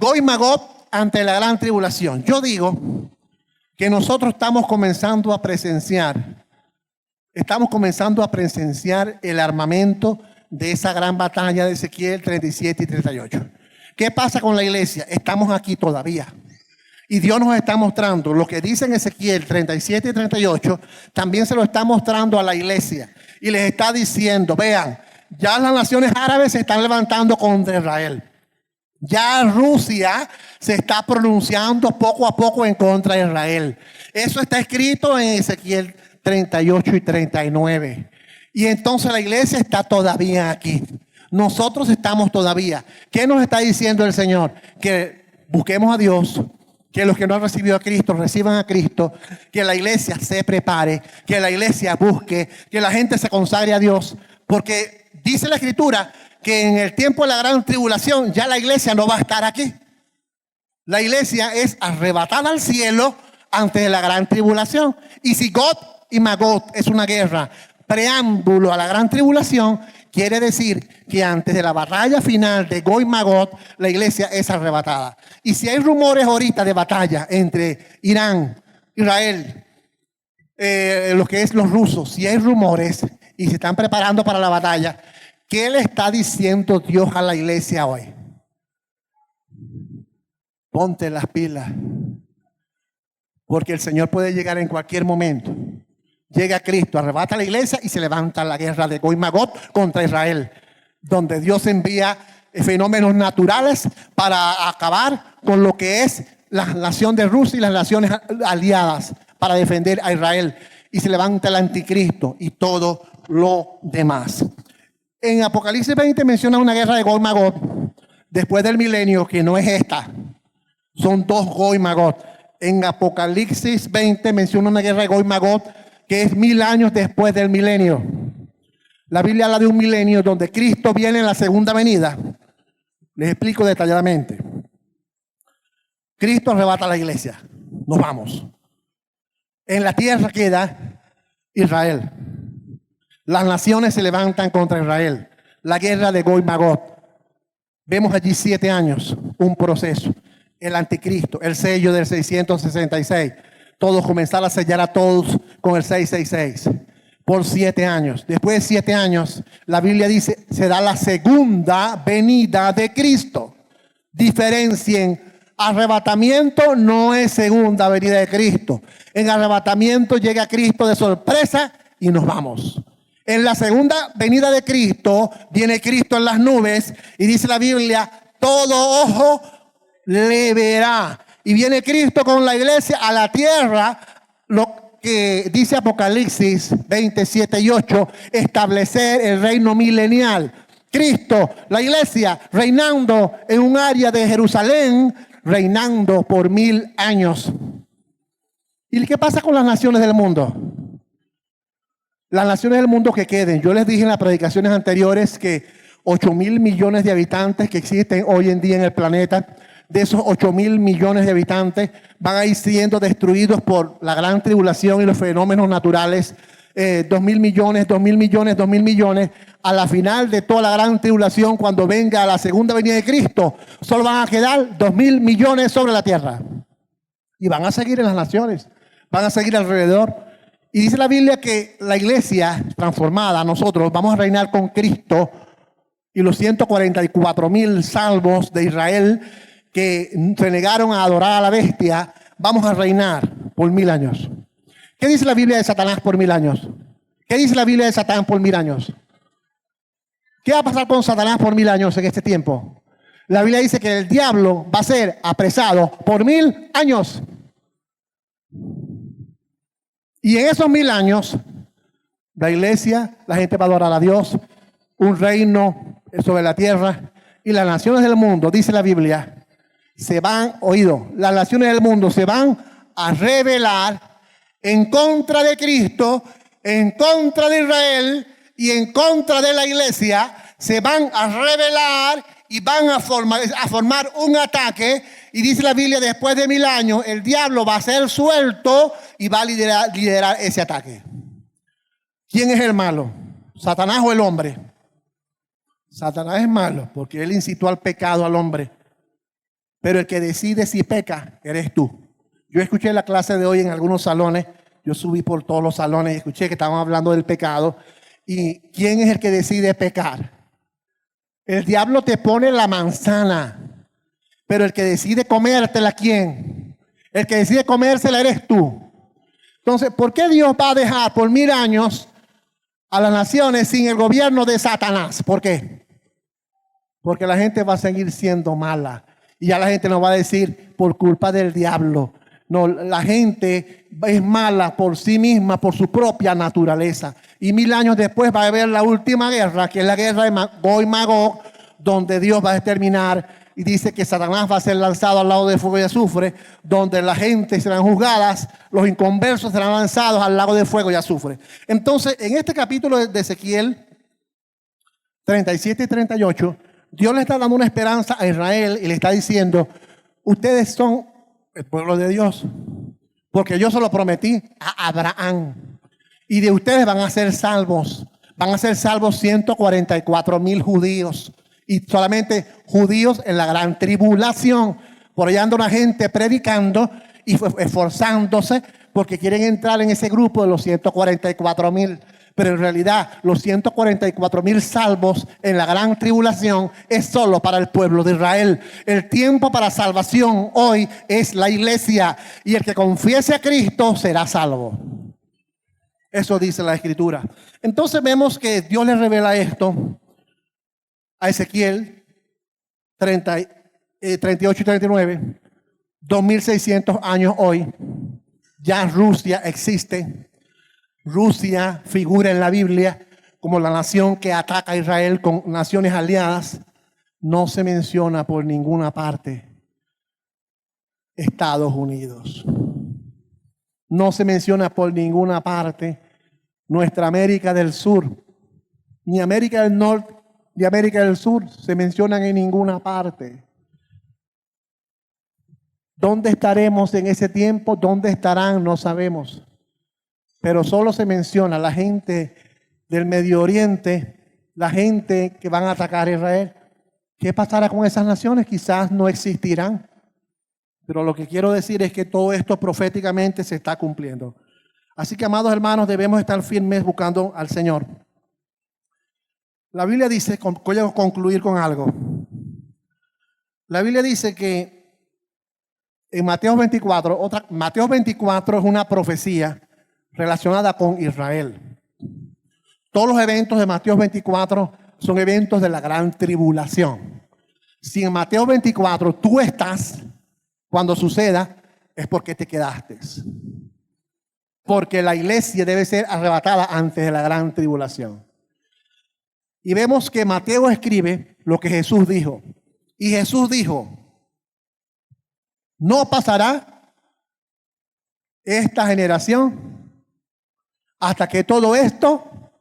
Gog y Magog ante la gran tribulación. Yo digo que nosotros estamos comenzando a presenciar el armamento de esa gran batalla de Ezequiel 37 y 38. ¿Qué pasa con la iglesia? Estamos aquí todavía. Y Dios nos está mostrando lo que dice en Ezequiel 37 y 38, también se lo está mostrando a la iglesia. Y les está diciendo, vean, ya las naciones árabes se están levantando contra Israel. Ya Rusia se está pronunciando poco a poco en contra de Israel. Eso está escrito en Ezequiel 38 y 39. Y entonces la iglesia está todavía aquí. Nosotros estamos todavía. ¿Qué nos está diciendo el Señor? Que busquemos a Dios, que los que no han recibido a Cristo reciban a Cristo, que la iglesia se prepare, que la iglesia busque, que la gente se consagre a Dios, porque dice la Escritura que en el tiempo de la gran tribulación ya la iglesia no va a estar aquí. La iglesia es arrebatada al cielo antes de la gran tribulación. Y si Gog y Magog es una guerra preámbulo a la gran tribulación, quiere decir que antes de la batalla final de Gog y Magog, la iglesia es arrebatada. Y si hay rumores ahorita de batalla entre Irán, Israel, lo que es los rusos, si hay rumores y se están preparando para la batalla, ¿qué le está diciendo Dios a la iglesia hoy? Ponte las pilas, porque el Señor puede llegar en cualquier momento. Llega Cristo, arrebata a la iglesia y se levanta la guerra de Gog y Magog contra Israel, donde Dios envía fenómenos naturales para acabar con lo que es la nación de Rusia y las naciones aliadas para defender a Israel. Y se levanta el anticristo y todo lo demás. En Apocalipsis 20 menciona una guerra de Gog y Magog después del milenio, que no es esta. Son dos Gog y Magog. En Apocalipsis 20 menciona una guerra de Gog y Magog que es 1000 años después del milenio. La Biblia habla de un milenio donde Cristo viene en la segunda venida. Les explico detalladamente. Cristo arrebata a la iglesia. Nos vamos. En la tierra queda Israel. Las naciones se levantan contra Israel. La guerra de Gog y Magog. Vemos allí 7 años, un proceso. El anticristo, el sello del 666. todos, comenzar a sellar a todos con el 666 por 7 años. Después de 7 años, la Biblia dice, será la segunda venida de Cristo. Diferencien, arrebatamiento no es segunda venida de Cristo. En arrebatamiento llega Cristo de sorpresa y nos vamos. En la segunda venida de Cristo, viene Cristo en las nubes y dice la Biblia, todo ojo le verá. Y viene Cristo con la iglesia a la tierra, lo que dice Apocalipsis 27 y 8, establecer el reino milenial. Cristo, la iglesia, reinando en un área de Jerusalén, reinando por 1000 años. ¿Y qué pasa con las naciones del mundo? Las naciones del mundo que queden. Yo les dije en las predicaciones anteriores que 8.000 millones de habitantes que existen hoy en día en el planeta, de esos 8.000 millones de habitantes van a ir siendo destruidos por la gran tribulación y los fenómenos naturales. 2.000 millones, 2.000 millones, 2.000 millones. A la final de toda la gran tribulación, cuando venga la segunda venida de Cristo, solo van a quedar 2.000 millones sobre la tierra. Y van a seguir en las naciones, van a seguir alrededor. Y dice la Biblia que la iglesia transformada, nosotros vamos a reinar con Cristo y los 144.000 salvos de Israel que se negaron a adorar a la bestia, vamos a reinar por 1000 años. ¿Qué dice la Biblia de Satanás por 1000 años? ¿Qué dice la Biblia de Satán por 1000 años? ¿Qué va a pasar con Satanás por 1000 años en este tiempo? La Biblia dice que el diablo va a ser apresado por 1000 años. Y en esos 1000 años, la iglesia, la gente va a adorar a Dios, un reino sobre la tierra, y las naciones del mundo, dice la Biblia, se van, las naciones del mundo se van a rebelar en contra de Cristo, en contra de Israel y en contra de la iglesia. Se van a rebelar y van a formar un ataque. Y dice la Biblia, después de 1000 años, el diablo va a ser suelto y va a liderar ese ataque. ¿Quién es el malo? ¿Satanás o el hombre? Satanás es malo porque él incitó al pecado al hombre. Pero el que decide si peca, eres tú. Yo escuché la clase de hoy en algunos salones. Yo subí por todos los salones y escuché que estaban hablando del pecado. ¿Y quién es el que decide pecar? El diablo te pone la manzana. Pero el que decide comértela, ¿quién? El que decide comérsela eres tú. Entonces, ¿por qué Dios va a dejar por 1000 años a las naciones sin el gobierno de Satanás? ¿Por qué? Porque la gente va a seguir siendo mala. Y ya la gente nos va a decir por culpa del diablo. No, la gente es mala por sí misma, por su propia naturaleza. Y 1000 años después va a haber la última guerra, que es la guerra de Gog y Magog, donde Dios va a exterminar. Y dice que Satanás va a ser lanzado al lago de fuego y azufre, donde la gente serán juzgadas, los inconversos serán lanzados al lago de fuego y azufre. Entonces, en este capítulo de Ezequiel 37 y 38, Dios le está dando una esperanza a Israel y le está diciendo, ustedes son el pueblo de Dios, porque yo se lo prometí a Abraham. Y de ustedes van a ser salvos 144.000 judíos. Y solamente judíos en la gran tribulación. Por allá anda una gente predicando y esforzándose porque quieren entrar en ese grupo de los 144.000. Pero en realidad los 144.000 salvos en la gran tribulación es solo para el pueblo de Israel. El tiempo para salvación hoy es la iglesia. Y el que confiese a Cristo será salvo. Eso dice la Escritura. Entonces vemos que Dios le revela esto a Ezequiel 38 y 39. 2600 años hoy. Ya Rusia existe. Rusia figura en la Biblia como la nación que ataca a Israel con naciones aliadas. No se menciona por ninguna parte Estados Unidos. No se menciona por ninguna parte nuestra América del Sur. Ni América del Norte ni América del Sur se mencionan en ninguna parte. ¿Dónde estaremos en ese tiempo? ¿Dónde estarán? No sabemos. Pero solo se menciona la gente del Medio Oriente, la gente que van a atacar a Israel. ¿Qué pasará con esas naciones? Quizás no existirán. Pero lo que quiero decir es que todo esto proféticamente se está cumpliendo. Así que, amados hermanos, debemos estar firmes buscando al Señor. La Biblia dice, voy a concluir con algo. La Biblia dice que en Mateo 24, Mateo 24 es una profecía relacionada con Israel. Todos los eventos de Mateo 24 son eventos de la gran tribulación. Si en Mateo 24 tú estás, cuando suceda, es porque te quedaste. Porque la iglesia debe ser arrebatada antes de la gran tribulación. Y vemos que Mateo escribe lo que Jesús dijo. Y Jesús dijo, no pasará esta generación hasta que todo esto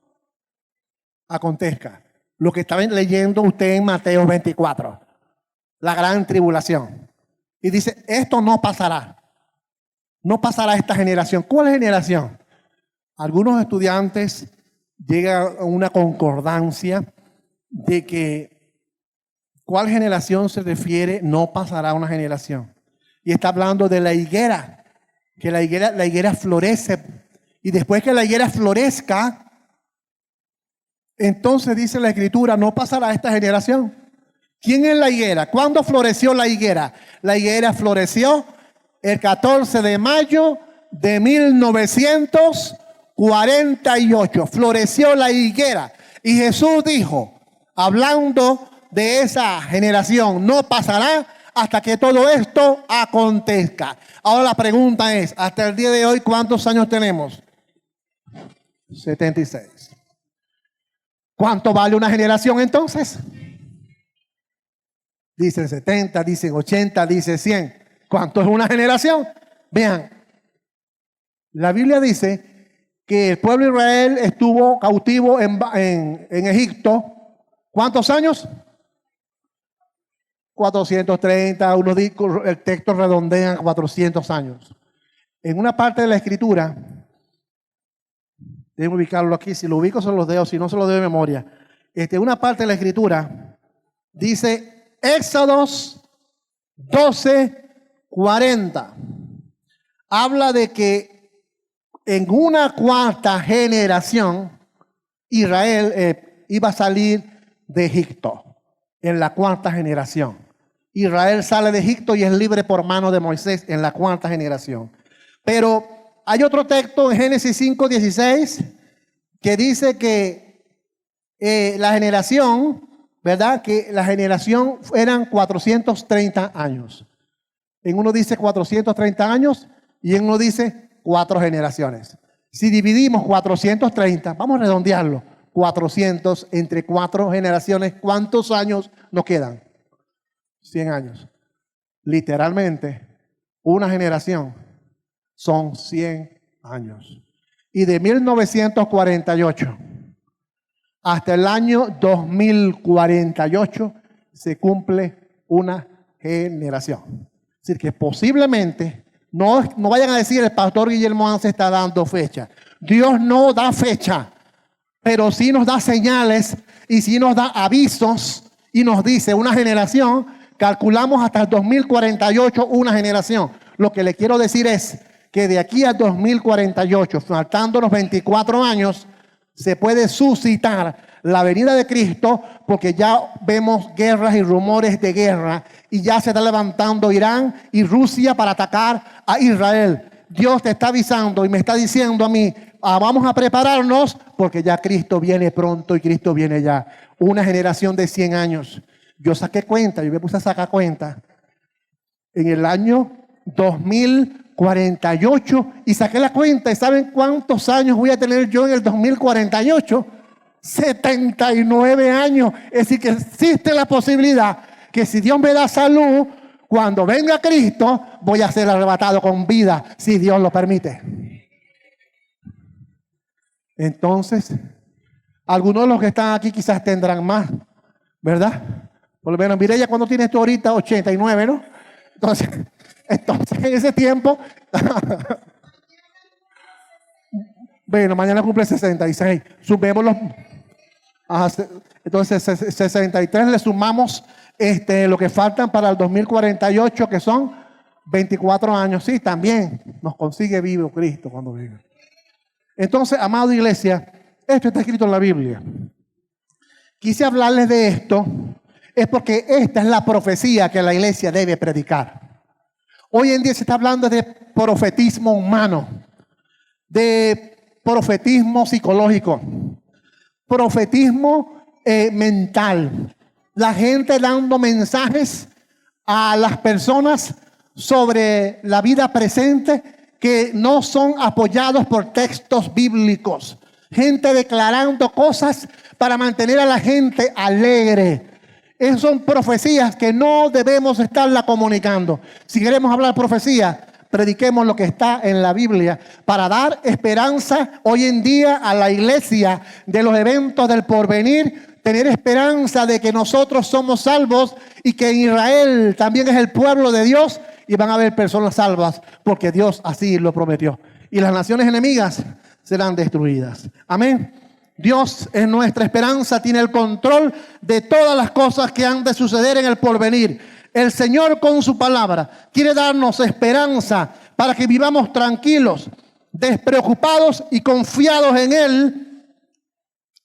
acontezca. Lo que está leyendo usted en Mateo 24, la gran tribulación. Y dice, esto no pasará. No pasará esta generación. ¿Cuál generación? Algunos estudiantes llegan a una concordancia de que ¿cuál generación se refiere? No pasará una generación. Y está hablando de la higuera, que la higuera florece. Y después que la higuera florezca, entonces dice la Escritura, no pasará esta generación. ¿Quién es la higuera? ¿Cuándo floreció la higuera? La higuera floreció el 14 de mayo de 1948. Floreció la higuera. Y Jesús dijo, hablando de esa generación, no pasará hasta que todo esto acontezca. Ahora la pregunta es, hasta el día de hoy, ¿cuántos años tenemos? 76. ¿Cuánto vale una generación entonces? Dicen 70, dicen 80, dicen 100. ¿Cuánto es una generación? Vean, la Biblia dice que el pueblo de Israel estuvo cautivo en Egipto. ¿Cuántos años? 430, el texto redondea 400 años. En una parte de la Escritura, debo ubicarlo aquí, si lo ubico se los dejo, si no se los doy de memoria. Una parte de la Escritura dice Éxodos 12:40. Habla de que en una cuarta generación Israel iba a salir de Egipto. En la cuarta generación. Israel sale de Egipto y es libre por mano de Moisés en la cuarta generación. Pero hay otro texto en Génesis 5:16 que dice que la generación, ¿verdad? Que la generación eran 430 años. En uno dice 430 años y en uno dice 4 generaciones. Si dividimos 430, vamos a redondearlo, 400 entre 4 generaciones, ¿cuántos años nos quedan? 100 años. Literalmente, una generación son 100 años. Y de 1948 hasta el año 2048 se cumple una generación. Es decir, que posiblemente, no vayan a decir el pastor Guillermo Anse está dando fecha. Dios no da fecha, pero sí nos da señales y sí nos da avisos y nos dice una generación. Calculamos hasta el 2048 una generación. Lo que le quiero decir es que de aquí al 2048, faltando los 24 años, se puede suscitar la venida de Cristo, porque ya vemos guerras y rumores de guerra y ya se está levantando Irán y Rusia para atacar a Israel. Dios te está avisando y me está diciendo a mí, vamos a prepararnos porque ya Cristo viene pronto y Cristo viene ya. Una generación de 100 años. Yo saqué cuenta, yo me puse a sacar cuenta en el año 2048 y saqué la cuenta. ¿Y saben cuántos años voy a tener yo en el 2048? 79 años. Es decir, que existe la posibilidad que si Dios me da salud, cuando venga Cristo, voy a ser arrebatado con vida, si Dios lo permite. Entonces, algunos de los que están aquí quizás tendrán más, ¿verdad? Por lo menos, Mireya, ¿cuándo tienes tú ahorita? 89, ¿no? Entonces en ese tiempo, bueno, mañana cumple 66. Sumémoslo. Entonces, 63 le sumamos lo que faltan para el 2048, que son 24 años, sí, también nos consigue vivo Cristo cuando venga. Entonces, amada iglesia, esto está escrito en la Biblia. Quise hablarles de esto, es porque esta es la profecía que la iglesia debe predicar. Hoy en día se está hablando de profetismo humano, de profetismo psicológico, profetismo mental. La gente dando mensajes a las personas sobre la vida presente que no son apoyados por textos bíblicos. Gente declarando cosas para mantener a la gente alegre. Esas son profecías que no debemos estarla comunicando. Si queremos hablar profecía, prediquemos lo que está en la Biblia para dar esperanza hoy en día a la iglesia de los eventos del porvenir, tener esperanza de que nosotros somos salvos y que Israel también es el pueblo de Dios y van a haber personas salvas porque Dios así lo prometió. Y las naciones enemigas serán destruidas. Amén. Dios es nuestra esperanza, tiene el control de todas las cosas que han de suceder en el porvenir. El Señor con su palabra quiere darnos esperanza para que vivamos tranquilos, despreocupados y confiados en Él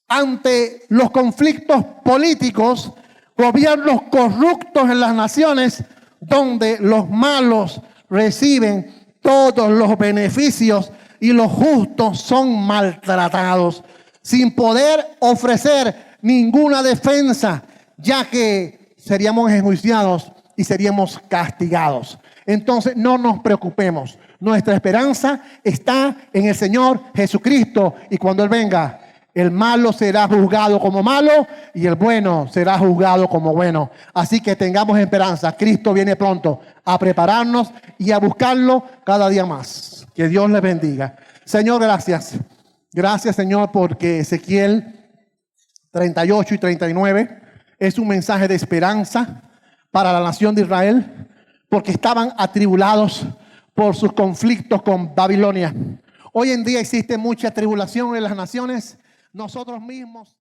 ante los conflictos políticos, gobiernos corruptos en las naciones, donde los malos reciben todos los beneficios y los justos son maltratados, sin poder ofrecer ninguna defensa, ya que seríamos enjuiciados y seríamos castigados. Entonces no nos preocupemos. Nuestra esperanza está en el Señor Jesucristo, y cuando Él venga, el malo será juzgado como malo y el bueno será juzgado como bueno. Así que tengamos esperanza. Cristo viene pronto a prepararnos y a buscarlo cada día más. Que Dios les bendiga. Señor, gracias. Gracias, Señor, porque Ezequiel 38 y 39 es un mensaje de esperanza para la nación de Israel, porque estaban atribulados por sus conflictos con Babilonia. Hoy en día existe mucha tribulación en las naciones. Nosotros mismos